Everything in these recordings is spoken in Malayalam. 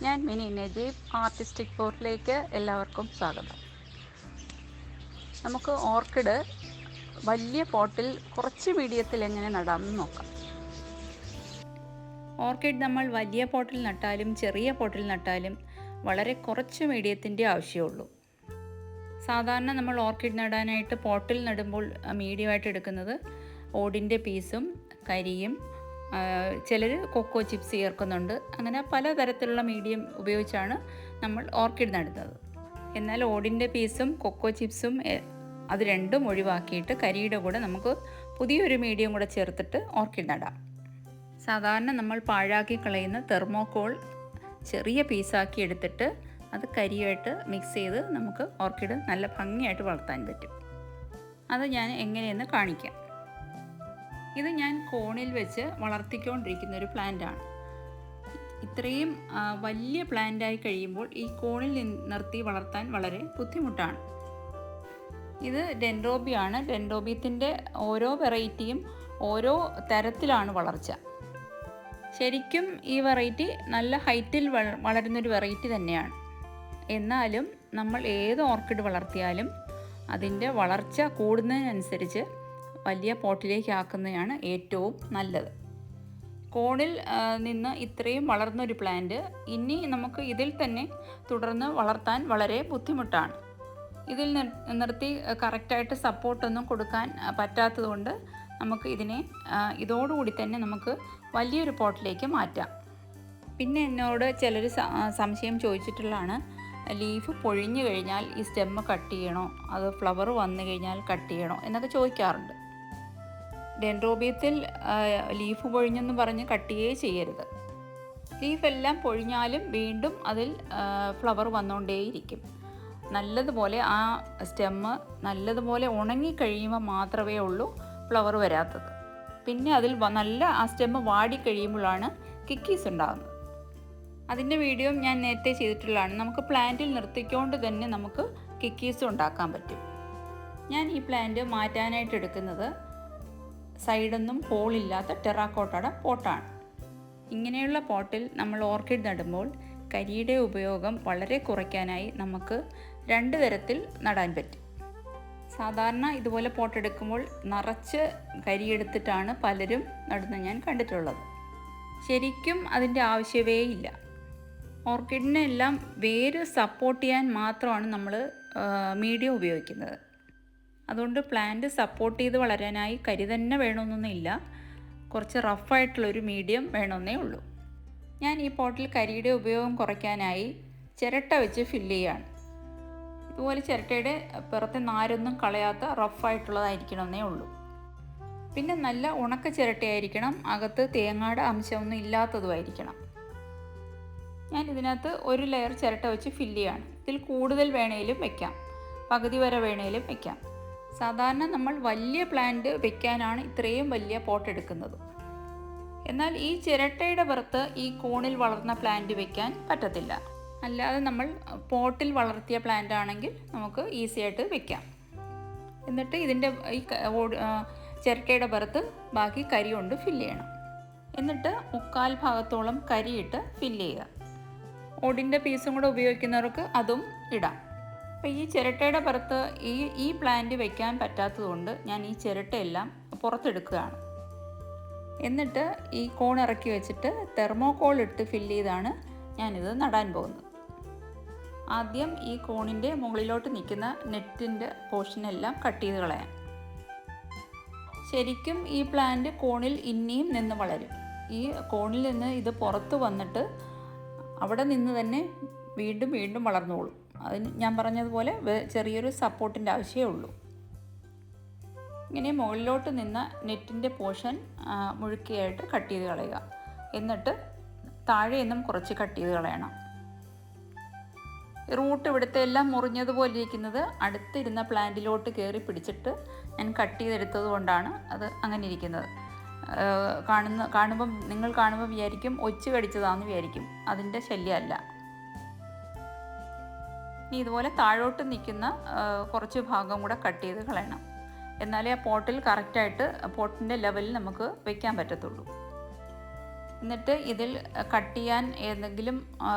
ഞാൻ മിനി നജീബ് ആർട്ടിസ്റ്റിക് പോർട്ടിലേക്ക് എല്ലാവർക്കും സ്വാഗതം. നമുക്ക് ഓർക്കിഡ് വലിയ പോട്ടിൽ കുറച്ച് മീഡിയത്തിൽ എങ്ങനെ നടാമെന്ന് നോക്കാം. ഓർക്കിഡ് നമ്മൾ വലിയ പോട്ടിൽ നട്ടാലും ചെറിയ പോട്ടിൽ നട്ടാലും വളരെ കുറച്ച് മീഡിയത്തിൻ്റെ ആവശ്യമുള്ളൂ. സാധാരണ നമ്മൾ ഓർക്കിഡ് നടാനായിട്ട് പോട്ടിൽ നടുമ്പോൾ മീഡിയമായിട്ട് എടുക്കുന്നത് ഓടിൻ്റെ പീസും കരിയും, ചിലർ കൊക്കോ ചിപ്സ് ചേർക്കുന്നുണ്ട്. അങ്ങനെ പലതരത്തിലുള്ള മീഡിയം ഉപയോഗിച്ചാണ് നമ്മൾ ഓർക്കിഡ് നടുന്നത്. എന്നാൽ ഓടിൻ്റെ പീസും കൊക്കോ ചിപ്സും അത് രണ്ടും ഒഴിവാക്കിയിട്ട് കരിയുടെ കൂടെ നമുക്ക് പുതിയൊരു മീഡിയം കൂടെ ചേർത്തിട്ട് ഓർക്കിഡ് നടാം. സാധാരണ നമ്മൾ പാഴാക്കി കളയുന്ന തെർമോക്കോൾ ചെറിയ പീസാക്കി എടുത്തിട്ട് അത് കരിയായിട്ട് മിക്സ് ചെയ്ത് നമുക്ക് ഓർക്കിഡ് നല്ല ഭംഗിയായിട്ട് വളർത്താൻ പറ്റും. അത് ഞാൻ എങ്ങനെയെന്ന് കാണിക്കാം. ഇത് ഞാൻ കോണിൽ വെച്ച് വളർത്തിക്കൊണ്ടിരിക്കുന്ന ഒരു പ്ലാന്റാണ്. ഇത്രയും വലിയ പ്ലാന്റായി കഴിയുമ്പോൾ ഈ കോണിൽ നിർത്തി വളർത്താൻ വളരെ ബുദ്ധിമുട്ടാണ്. ഇത് ഡെൻഡ്രോബിയാണ്. ഡെൻഡ്രോബിയത്തിൻ്റെ ഓരോ വെറൈറ്റിയും ഓരോ തരത്തിലാണ് വളർച്ച. ശരിക്കും ഈ വെറൈറ്റി നല്ല ഹൈറ്റിൽ വളരുന്നൊരു വെറൈറ്റി തന്നെയാണ്. എന്നാലും നമ്മൾ ഏത് ഓർക്കിഡ് വളർത്തിയാലും അതിൻ്റെ വളർച്ച കൂടുന്നതിനനുസരിച്ച് വലിയ പോട്ടിലേക്ക് ആക്കുന്നതാണ് ഏറ്റവും നല്ലത്. കോണിൽ നിന്ന് ഇത്രയും വളർന്നൊരു പ്ലാന്റ് ഇനി നമുക്ക് ഇതിൽ തന്നെ തുടർന്ന് വളർത്താൻ വളരെ ബുദ്ധിമുട്ടാണ്. ഇതിൽ നിർത്തി കറക്റ്റായിട്ട് സപ്പോർട്ടൊന്നും കൊടുക്കാൻ പറ്റാത്തതുകൊണ്ട് നമുക്ക് ഇതിനെ ഇതോടുകൂടി തന്നെ നമുക്ക് വലിയൊരു പോട്ടിലേക്ക് മാറ്റാം. പിന്നെ എന്നോട് ചിലർ സംശയം ചോദിച്ചിട്ടുള്ളതാണ്, ലീഫ് പൊഴിഞ്ഞു കഴിഞ്ഞാൽ ഈ സ്റ്റെമ്മ് കട്ട് ചെയ്യണോ, അത് ഫ്ലവർ വന്നു കഴിഞ്ഞാൽ കട്ട് ചെയ്യണോ എന്നൊക്കെ ചോദിക്കാറുണ്ട്. ഡെൻഡ്രോബിയത്തിൽ ലീഫ് പൊഴിഞ്ഞെന്ന് പറഞ്ഞ് കട്ട് ചെയ്യരുത്. ലീഫെല്ലാം പൊഴിഞ്ഞാലും വീണ്ടും അതിൽ ഫ്ലവർ വന്നുകൊണ്ടേയിരിക്കും. നല്ലതുപോലെ ആ സ്റ്റെമ്മ് നല്ലതുപോലെ ഉണങ്ങിക്കഴിയുമ്പോൾ മാത്രമേ ഉള്ളൂ ഫ്ലവർ വരാത്തത്. പിന്നെ അതിൽ നല്ല ആ സ്റ്റെമ്മ് വാടിക്കഴിയുമ്പോഴാണ് കിക്കീസ് ഉണ്ടാകുന്നത്. അതിൻ്റെ വീഡിയോ ഞാൻ നേരത്തെ ചെയ്തിട്ടുള്ളതാണ്. നമുക്ക് പ്ലാന്റിൽ നിർത്തിക്കൊണ്ട് തന്നെ നമുക്ക് കിക്കീസ് ഉണ്ടാക്കാൻ പറ്റും. ഞാൻ ഈ പ്ലാന്റ് മാറ്റാനായിട്ട് എടുക്കുന്നത് സൈഡൊന്നും ഹോളില്ലാത്ത ടെറാക്കോട്ടയുടെ പോട്ടാണ്. ഇങ്ങനെയുള്ള പോട്ടിൽ നമ്മൾ ഓർക്കിഡ് നടുമ്പോൾ കരിയുടെ ഉപയോഗം വളരെ കുറയ്ക്കാനായി നമുക്ക് 2 തരത്തിൽ നടാൻ പറ്റും. സാധാരണ ഇതുപോലെ പോട്ടെടുക്കുമ്പോൾ നിറച്ച് കരിയെടുത്തിട്ടാണ് പലരും നടുന്നത് ഞാൻ കണ്ടിട്ടുള്ളത്. ശരിക്കും അതിൻ്റെ ആവശ്യമേ ഇല്ല. ഓർക്കിഡിനെ എല്ലാം വേര് സപ്പോർട്ട് ചെയ്യാൻ മാത്രമാണ് നമ്മൾ മീഡിയം ഉപയോഗിക്കുന്നത്. അതുകൊണ്ട് പ്ലാന്റ് സപ്പോർട്ട് ചെയ്ത് വളരാനായി കരി തന്നെ വേണമെന്നൊന്നുമില്ല, കുറച്ച് റഫായിട്ടുള്ളൊരു മീഡിയം വേണമെന്നേ ഉള്ളൂ. ഞാൻ ഈ പോട്ടിൽ കരിയുടെ ഉപയോഗം കുറയ്ക്കാനായി ചിരട്ട വെച്ച് ഫില്ല് ചെയ്യുകയാണ്. ഇതുപോലെ ചിരട്ടയുടെ പുറത്തെ നാരൊന്നും കളയാത്ത റഫായിട്ടുള്ളതായിരിക്കണമെന്നേ ഉള്ളൂ. പിന്നെ നല്ല ഉണക്ക ചിരട്ടയായിരിക്കണം, അകത്ത് തേങ്ങയുടെ അംശമൊന്നും ഇല്ലാത്തതുമായിരിക്കണം. ഞാൻ ഇതിനകത്ത് 1 ലെയർ ചിരട്ട വെച്ച് ഫില്ല് ചെയ്യാണ്. ഇതിൽ കൂടുതൽ വേണേലും വെക്കാം, പകുതി വരെ വേണേലും വെക്കാം. സാധാരണ നമ്മൾ വലിയ പ്ലാന്റ് വെക്കാനാണ് ഇത്രയും വലിയ പോട്ട് എടുക്കുന്നത്. എന്നാൽ ഈ ചിരട്ടയുടെ പുറത്ത് ഈ കോണിൽ വളർന്ന പ്ലാന്റ് വെക്കാൻ പറ്റത്തില്ല. അല്ലാതെ നമ്മൾ പോട്ടിൽ വളർത്തിയ പ്ലാന്റ് ആണെങ്കിൽ നമുക്ക് ഈസി ആയിട്ട് വെക്കാം. എന്നിട്ട് ഇതിൻ്റെ ഈ ചിരട്ടയുടെ പുറത്ത് ബാക്കി കരി കൊണ്ട് ഫില്ല് ചെയ്യണം. എന്നിട്ട് 3/4 ഭാഗത്തോളം കരിയിട്ട് ഫില്ല് ചെയ്യുക. ഓടിൻ്റെ പീസും കൂടെ ഉപയോഗിക്കുന്നവർക്ക് അതും ഇടാം. അപ്പോൾ ഈ ചിരട്ടയുടെ പുറത്ത് ഈ പ്ലാന്റ് വെക്കാൻ പറ്റാത്തതുകൊണ്ട് ഞാൻ ഈ ചിരട്ടയെല്ലാം പുറത്തെടുക്കുകയാണ്. എന്നിട്ട് ഈ കോൺ ഇറക്കി വെച്ചിട്ട് തെർമോക്കോൾ ഇട്ട് ഫില്ല് ചെയ്താണ് ഞാനിത് നടാൻ പോകുന്നത്. ആദ്യം ഈ കോണിൻ്റെ മുകളിലോട്ട് നിൽക്കുന്ന നെറ്റിൻ്റെ പോർഷനെല്ലാം കട്ട് ചെയ്ത് കളയാം. ശരിക്കും ഈ പ്ലാന്റ് കോണിൽ ഇനിയും നിന്ന് വളരും. ഈ കോണിൽ നിന്ന് ഇത് പുറത്ത് വന്നിട്ട് അവിടെ നിന്ന് തന്നെ വീണ്ടും വീണ്ടും വളർന്നോളും. അതിന് ഞാൻ പറഞ്ഞതുപോലെ ചെറിയൊരു സപ്പോർട്ടിൻ്റെ ആവശ്യമേ ഉള്ളൂ. ഇങ്ങനെ മുകളിലോട്ട് നിന്ന നെറ്റിൻ്റെ പോർഷൻ മുഴുക്കയായിട്ട് കട്ട് ചെയ്ത് കളയുക. എന്നിട്ട് താഴെ നിന്നും കുറച്ച് കട്ട് ചെയ്ത് കളയണം. റൂട്ട് ഇവിടുത്തെ എല്ലാം മുറിഞ്ഞതുപോലെ ഇരിക്കുന്നത് അടുത്തിരുന്ന പ്ലാന്റിലോട്ട് കയറി പിടിച്ചിട്ട് ഞാൻ കട്ട് ചെയ്തെടുത്തത് കൊണ്ടാണ് അത് അങ്ങനെ ഇരിക്കുന്നത്. നിങ്ങൾ കാണുമ്പോൾ വിചാരിക്കും ഒച്ച് കടിച്ചതാണെന്ന് വിചാരിക്കും. അതിൻ്റെ ശല്യമല്ല. ഇനി ഇതുപോലെ താഴോട്ട് നിൽക്കുന്ന കുറച്ച് ഭാഗം കൂടെ കട്ട് ചെയ്ത് കളയണം. എന്നാലേ ആ പോട്ടിൽ കറക്റ്റായിട്ട് പോട്ടിൻ്റെ ലെവലിൽ നമുക്ക് വയ്ക്കാൻ പറ്റത്തുള്ളൂ. എന്നിട്ട് ഇതിൽ കട്ട് ചെയ്യാൻ ഏതെങ്കിലും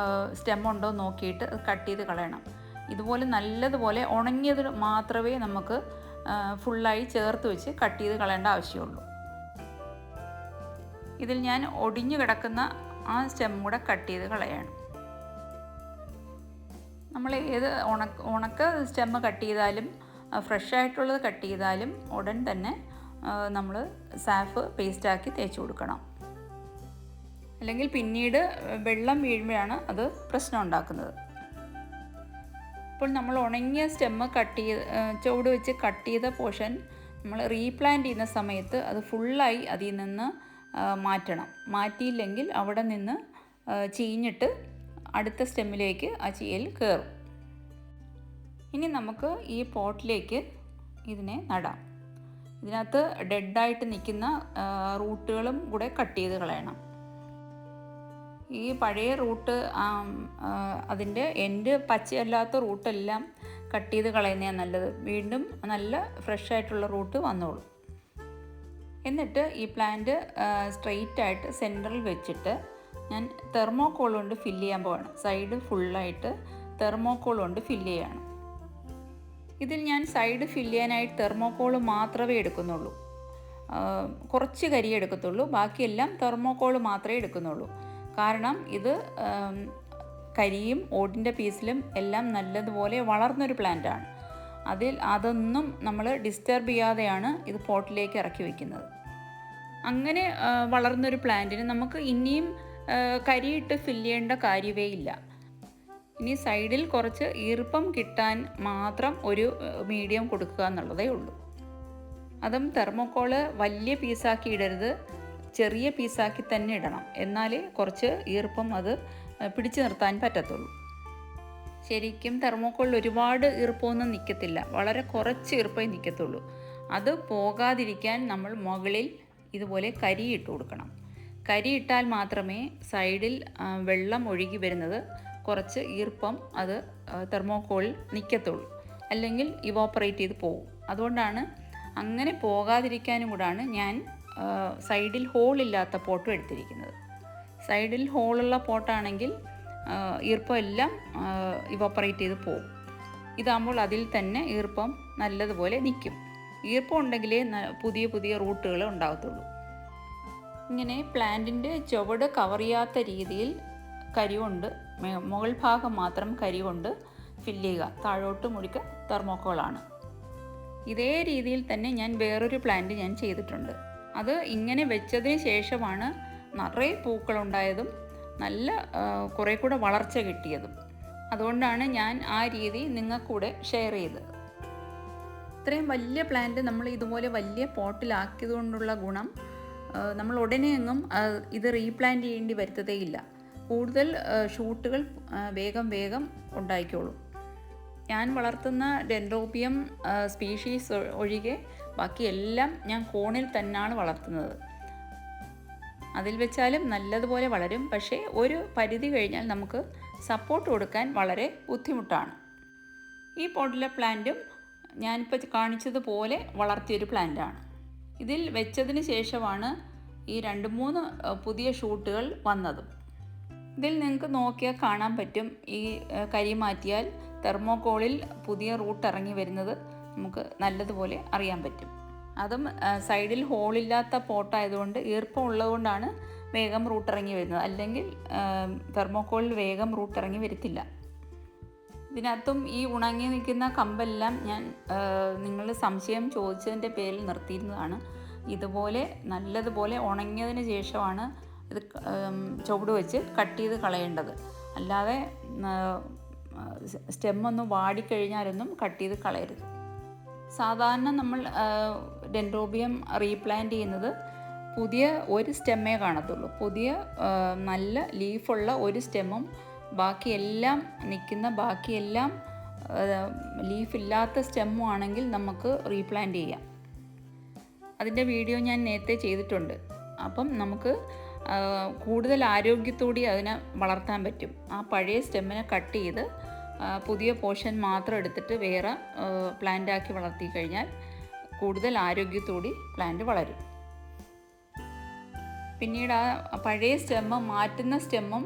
സ്റ്റെം ഉണ്ടോ നോക്കിയിട്ട് കട്ട് ചെയ്ത് കളയണം. ഇതുപോലെ നല്ലതുപോലെ ഉണങ്ങിയത് മാത്രമേ നമുക്ക് ഫുള്ളായി ചേർത്ത് വെച്ച് കട്ട് ചെയ്ത് കളയേണ്ട ആവശ്യമുള്ളൂ. ഇതിൽ ഞാൻ ഒടിഞ്ഞു കിടക്കുന്ന ആ സ്റ്റെം കൂടെ കട്ട് ചെയ്ത് കളയാണ്. നമ്മൾ ഏത് ഉണക്ക സ്റ്റെം കട്ട് ചെയ്താലും ഫ്രഷ് ആയിട്ടുള്ളത് കട്ട് ചെയ്താലും ഉടൻ തന്നെ നമ്മൾ സാഫ് പേസ്റ്റാക്കി തേച്ച് കൊടുക്കണം. അല്ലെങ്കിൽ പിന്നീട് വെള്ളം വീഴുമ്പോഴാണ് അത് പ്രശ്നം ഉണ്ടാക്കുന്നത്. ഇപ്പോൾ നമ്മൾ ഉണങ്ങിയ സ്റ്റെമ്മ് ചുവട് വെച്ച് കട്ട് ചെയ്ത പോർഷൻ നമ്മൾ റീപ്ലാന്റ് ചെയ്യുന്ന സമയത്ത് അത് ഫുള്ളായി അതിൽ നിന്ന് മാറ്റണം. മാറ്റിയില്ലെങ്കിൽ അവിടെ നിന്ന് ചീഞ്ഞിട്ട് അടുത്ത സ്റ്റെമ്മിലേക്ക് ആ ചീയൽ കയറും. ഇനി നമുക്ക് ഈ പോട്ടിലേക്ക് ഇതിനെ നടാം. ഇതിനകത്ത് ഡെഡായിട്ട് നിൽക്കുന്ന റൂട്ടുകളും കൂടെ കട്ട് ചെയ്ത് കളയണം. ഈ പഴയ റൂട്ട് അതിൻ്റെ എൻഡ് പച്ചയല്ലാത്ത റൂട്ടെല്ലാം കട്ട് ചെയ്ത് കളയുന്നതാണ് നല്ലത്. വീണ്ടും നല്ല ഫ്രഷ് ആയിട്ടുള്ള റൂട്ട് വന്നോളും. എന്നിട്ട് ഈ പ്ലാന്റ് സ്ട്രെയിറ്റ് ആയിട്ട് സെൻറ്ററിൽ വെച്ചിട്ട് ഞാൻ തെർമോക്കോൾ കൊണ്ട് ഫില്ല് ചെയ്യാൻ പോവാണ്. സൈഡ് ഫുള്ളായിട്ട് തെർമോക്കോൾ കൊണ്ട് ഫില്ല് ചെയ്യാണ്. ഇതിൽ ഞാൻ സൈഡ് ഫില്ല് ചെയ്യാനായിട്ട് തെർമോക്കോൾ മാത്രമേ എടുക്കുന്നുള്ളൂ. കുറച്ച് കരി എടുക്കത്തുള്ളൂ. ബാക്കിയെല്ലാം തെർമോക്കോൾ മാത്രമേ എടുക്കുന്നുള്ളൂ. കാരണം ഇത് കരിയും ഓടിൻ്റെ പീസിലും എല്ലാം നല്ലതുപോലെ വളർന്നൊരു പ്ലാന്റാണ്. അതൊന്നും നമ്മൾ ഡിസ്റ്റർബ് ചെയ്യാതെയാണ് ഇത് പോട്ടിലേക്ക് ഇറക്കി വയ്ക്കുന്നത്. അങ്ങനെ വളർന്നൊരു പ്ലാന്റിന് നമുക്ക് ഇനിയും കരിയിട്ട് ഫില്ല് ചെയ്യേണ്ട കാര്യമേ ഇല്ല. ഇനി സൈഡിൽ കുറച്ച് ഈർപ്പം കിട്ടാൻ മാത്രം ഒരു മീഡിയം കൊടുക്കുക എന്നുള്ളതേ ഉള്ളൂ. അതും തെർമോക്കോള് വലിയ പീസാക്കി ഇടരുത്, ചെറിയ പീസാക്കി തന്നെ ഇടണം. എന്നാലേ കുറച്ച് ഈർപ്പം അത് പിടിച്ചു നിർത്താൻ പറ്റത്തുള്ളൂ. ശരിക്കും തെർമോക്കോളിൽ ഒരുപാട് ഈർപ്പമൊന്നും നിൽക്കത്തില്ല, വളരെ കുറച്ച് ഈർപ്പമേ നിൽക്കത്തുള്ളൂ. അത് പോകാതിരിക്കാൻ നമ്മൾ മുകളിൽ ഇതുപോലെ കരി ഇട്ട് കൊടുക്കണം. കരി ഇട്ടാൽ മാത്രമേ സൈഡിൽ വെള്ളം ഒഴുകി വരുന്നത് കുറച്ച് ഈർപ്പം അത് തെർമോക്കോളിൽ നിൽക്കത്തുള്ളൂ. അല്ലെങ്കിൽ ഇവോപ്പറേറ്റ് ചെയ്ത് പോകും. അതുകൊണ്ടാണ് അങ്ങനെ പോകാതിരിക്കാനും കൂടാണ് ഞാൻ സൈഡിൽ ഹോളില്ലാത്ത പോട്ടും എടുത്തിരിക്കുന്നത്. സൈഡിൽ ഹോളുള്ള പോട്ടാണെങ്കിൽ ഈർപ്പം എല്ലാം ഇവോപ്പറേറ്റ് ചെയ്ത് പോകും. ഇതാകുമ്പോൾ അതിൽ തന്നെ ഈർപ്പം നല്ലതുപോലെ നിൽക്കും. ഈർപ്പം ഉണ്ടെങ്കിലേ പുതിയ പുതിയ റൂട്ടുകൾ ഉണ്ടാകത്തുള്ളൂ. ഇങ്ങനെ പ്ലാന്റിൻ്റെ ചുവട് കവർ ചെയ്യാത്ത രീതിയിൽ കരി കൊണ്ട് മുകൾ ഭാഗം മാത്രം കരി കൊണ്ട് ഫില്ല് ചെയ്യുക. താഴോട്ട് മുഴുക്ക തെർമോക്കോളാണ്. ഇതേ രീതിയിൽ തന്നെ ഞാൻ വേറൊരു പ്ലാന്റ് ഞാൻ ചെയ്തിട്ടുണ്ട്. അത് ഇങ്ങനെ വെച്ചതിന് ശേഷമാണ് നിറയെ പൂക്കളുണ്ടായതും നല്ല കുറേ കൂടെ വളർച്ച കിട്ടിയതും. അതുകൊണ്ടാണ് ഞാൻ ആ രീതി നിങ്ങൾക്കൂടെ ഷെയർ ചെയ്തത്. ഇത്രയും വലിയ പ്ലാന്റ് നമ്മൾ ഇതുപോലെ വലിയ പോട്ടിലാക്കിയത് കൊണ്ടുള്ള ഗുണം നമ്മൾ ഉടനെ എങ്ങും ഇത് റീപ്ലാന്റ് ചെയ്യേണ്ടി വരുത്തതേയില്ല. കൂടുതൽ ഷൂട്ടുകൾ വേഗം ഉണ്ടായിക്കോളും. ഞാൻ വളർത്തുന്ന ഡെൻഡ്രോബിയം സ്പീഷീസ് ഒഴികെ ബാക്കിയെല്ലാം ഞാൻ കോണിൽ തന്നെയാണ് വളർത്തുന്നത്. അതിൽ വെച്ചാലും നല്ലതുപോലെ വളരും. പക്ഷേ ഒരു പരിധി കഴിഞ്ഞാൽ നമുക്ക് സപ്പോർട്ട് കൊടുക്കാൻ വളരെ ബുദ്ധിമുട്ടാണ്. ഈ പോട്ടിലെ പ്ലാന്റും ഞാനിപ്പോൾ കാണിച്ചതുപോലെ വളർത്തിയൊരു പ്ലാന്റാണ്. ഇതിൽ വെച്ചതിന് ശേഷമാണ് ഈ 2-3 പുതിയ ഷൂട്ടുകൾ വന്നതും. ഇതിൽ നിങ്ങൾക്ക് നോക്കിയാൽ കാണാൻ പറ്റും. ഈ കരി മാറ്റിയാൽ തെർമോക്കോളിൽ പുതിയ റൂട്ട് ഇറങ്ങി വരുന്നത് നമുക്ക് നല്ലതുപോലെ അറിയാൻ പറ്റും. അതും സൈഡിൽ ഹോളില്ലാത്ത പോട്ടായതുകൊണ്ട് ഈർപ്പം ഉള്ളതുകൊണ്ടാണ് വേഗം റൂട്ട് ഇറങ്ങി വരുന്നത്. അല്ലെങ്കിൽ തെർമോക്കോളിൽ വേഗം റൂട്ട് ഇറങ്ങി വരത്തില്ല. ഇതിനകത്തും ഈ ഉണങ്ങി നിൽക്കുന്ന കമ്പെല്ലാം ഞാൻ നിങ്ങൾ സംശയം ചോദിച്ചതിൻ്റെ പേരിൽ നിർത്തിയിരുന്നതാണ്. ഇതുപോലെ നല്ലതുപോലെ ഉണങ്ങിയതിന് ശേഷമാണ് ഇത് ചുവട് വെച്ച് കട്ട് ചെയ്ത് കളയേണ്ടത്. അല്ലാതെ സ്റ്റെമ്മൊന്നും വാടിക്കഴിഞ്ഞാലൊന്നും കട്ട് ചെയ്ത് കളയരുത്. സാധാരണ നമ്മൾ ഡെൻഡ്രോബിയം റീപ്ലാന്റ് ചെയ്യുന്നത് പുതിയ ഒരു സ്റ്റെമ്മേ കാണത്തുള്ളൂ. പുതിയ നല്ല ലീഫുള്ള ഒരു സ്റ്റെമ്മും ബാക്കിയെല്ലാം ലീഫില്ലാത്ത സ്റ്റെമ്മും ആണെങ്കിൽ നമുക്ക് റീപ്ലാന്റ് ചെയ്യാം. അതിൻ്റെ വീഡിയോ ഞാൻ നേരത്തെ ചെയ്തിട്ടുണ്ട്. അപ്പം നമുക്ക് കൂടുതൽ ആരോഗ്യത്തോടെ അതിനെ വളർത്താൻ പറ്റും. ആ പഴയ സ്റ്റെമ്മിനെ കട്ട് ചെയ്ത് പുതിയ പോർഷൻ മാത്രം എടുത്തിട്ട് വേറെ പ്ലാന്റാക്കി വളർത്തി കഴിഞ്ഞാൽ കൂടുതൽ ആരോഗ്യത്തോടെ പ്ലാന്റ് വളരും. പിന്നീട് ആ പഴയ സ്റ്റെമ്മ് മാറ്റുന്ന സ്റ്റെമ്മും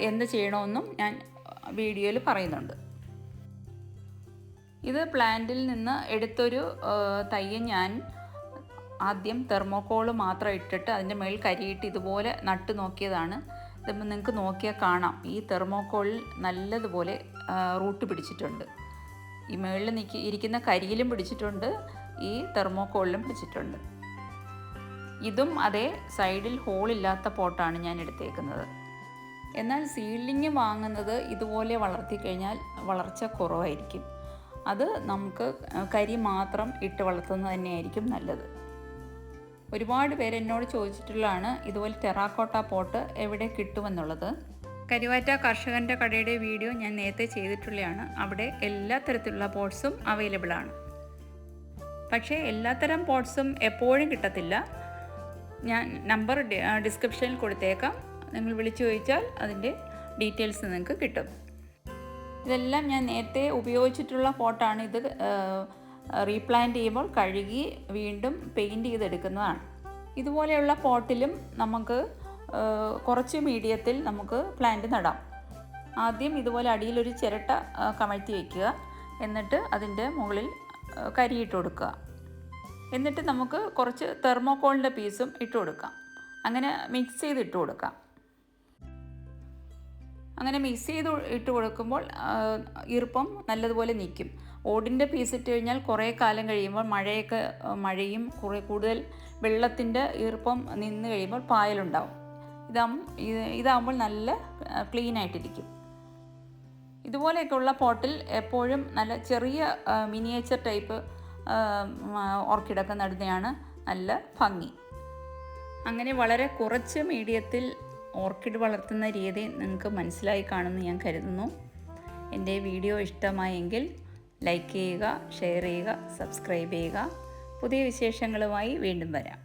എന്ത് ചെയ്യണമെന്നും ഞാൻ വീഡിയോയിൽ പറയുന്നുണ്ട്. ഇത് പ്ലാന്റിൽ നിന്ന് എടുത്തൊരു തയ്യ് ഞാൻ ആദ്യം തെർമോക്കോൾ മാത്രം ഇട്ടിട്ട് അതിൻ്റെ മേൽ കരിയിട്ട് ഇതുപോലെ നട്ട് നോക്കിയതാണ്. ഇതിപ്പോൾ നിങ്ങൾക്ക് നോക്കിയാൽ കാണാം, ഈ തെർമോക്കോളിൽ നല്ലതുപോലെ റൂട്ട് പിടിച്ചിട്ടുണ്ട്. ഈ മുകളിൽ ഇരിക്കുന്ന കരിയിലും പിടിച്ചിട്ടുണ്ട്, ഈ തെർമോക്കോളിലും പിടിച്ചിട്ടുണ്ട്. ഇതും അതേ സൈഡിൽ ഹോളില്ലാത്ത പോട്ടാണ് ഞാൻ എടുത്തേക്കുന്നത്. എന്നാൽ സീഡ്ലിങ് വാങ്ങുന്നത് ഇതുപോലെ വളർത്തിക്കഴിഞ്ഞാൽ വളർച്ച കുറവായിരിക്കും. അത് നമുക്ക് കരി മാത്രം ഇട്ട് വളർത്തുന്നത് തന്നെയായിരിക്കും നല്ലത്. ഒരുപാട് പേര് എന്നോട് ചോദിച്ചിട്ടുള്ളതാണ് ഇതുപോലെ ടെറാക്കോട്ട പോട്ട് എവിടെ കിട്ടുമെന്നുള്ളത്. കരുവാറ്റ കർഷകൻ്റെ കടയുടെ വീഡിയോ ഞാൻ നേരത്തെ ചെയ്തിട്ടുള്ളതാണ്. അവിടെ എല്ലാ തരത്തിലുള്ള പോട്ട്സും അവൈലബിൾ ആണ്. പക്ഷേ എല്ലാത്തരം പോട്ട്സും എപ്പോഴും കിട്ടത്തില്ല. ഞാൻ നമ്പർ ഡിസ്ക്രിപ്ഷനിൽ കൊടുത്തേക്കാം. നിങ്ങൾ വിളിച്ചു ചോദിച്ചാൽ അതിൻ്റെ ഡീറ്റെയിൽസ് നിങ്ങൾക്ക് കിട്ടും. ഇതെല്ലാം ഞാൻ നേരത്തെ ഉപയോഗിച്ചിട്ടുള്ള പോട്ടാണ്. ഇത് റീപ്ലാന്റ് ചെയ്യുമ്പോൾ കഴുകി വീണ്ടും പെയിൻറ്റ് ചെയ്തെടുക്കുന്നതാണ്. ഇതുപോലെയുള്ള പോട്ടിലും നമുക്ക് കുറച്ച് മീഡിയത്തിൽ നമുക്ക് പ്ലാന്റ് നടാം. ആദ്യം ഇതുപോലെ അടിയിലൊരു ചിരട്ട കമഴ്ത്തി വയ്ക്കുക. എന്നിട്ട് അതിൻ്റെ മുകളിൽ കരിയിട്ട് കൊടുക്കുക. എന്നിട്ട് നമുക്ക് കുറച്ച് തെർമോക്കോളിൻ്റെ പീസും ഇട്ട് കൊടുക്കാം. അങ്ങനെ മിക്സ് ചെയ്ത് ഇട്ട് കൊടുക്കാം. അങ്ങനെ മിക്സ് ചെയ്ത് ഇട്ട് കൊടുക്കുമ്പോൾ ഈർപ്പം നല്ലതുപോലെ നിൽക്കും. ഓടിൻ്റെ പീസ് ഇട്ട് കഴിഞ്ഞാൽ കുറേ കാലം കഴിയുമ്പോൾ മഴയും കൂടുതൽ വെള്ളത്തിൻ്റെ ഈർപ്പം നിന്ന് കഴിയുമ്പോൾ പായലുണ്ടാവും. ഇതാകുമ്പോൾ നല്ല ക്ലീനായിട്ടിരിക്കും. ഇതുപോലെയൊക്കെയുള്ള പോട്ടിൽ എപ്പോഴും നല്ല ചെറിയ മിനിയേച്ചർ ടൈപ്പ് ഓർക്കിഡൊക്കെ നടുന്നതാണ് നല്ല ഭംഗി. അങ്ങനെ വളരെ കുറച്ച് മീഡിയത്തിൽ ഓർക്കിഡ് വളർത്തുന്ന രീതി നിങ്ങൾക്ക് മനസ്സിലായി കാണുമെന്ന് ഞാൻ കരുതുന്നു. എൻ്റെ വീഡിയോ ഇഷ്ടമായെങ്കിൽ ലൈക്ക് ചെയ്യുക, ഷെയർ ചെയ്യുക, സബ്സ്ക്രൈബ് ചെയ്യുക. പുതിയ വിശേഷങ്ങളുമായി വീണ്ടും വരാം.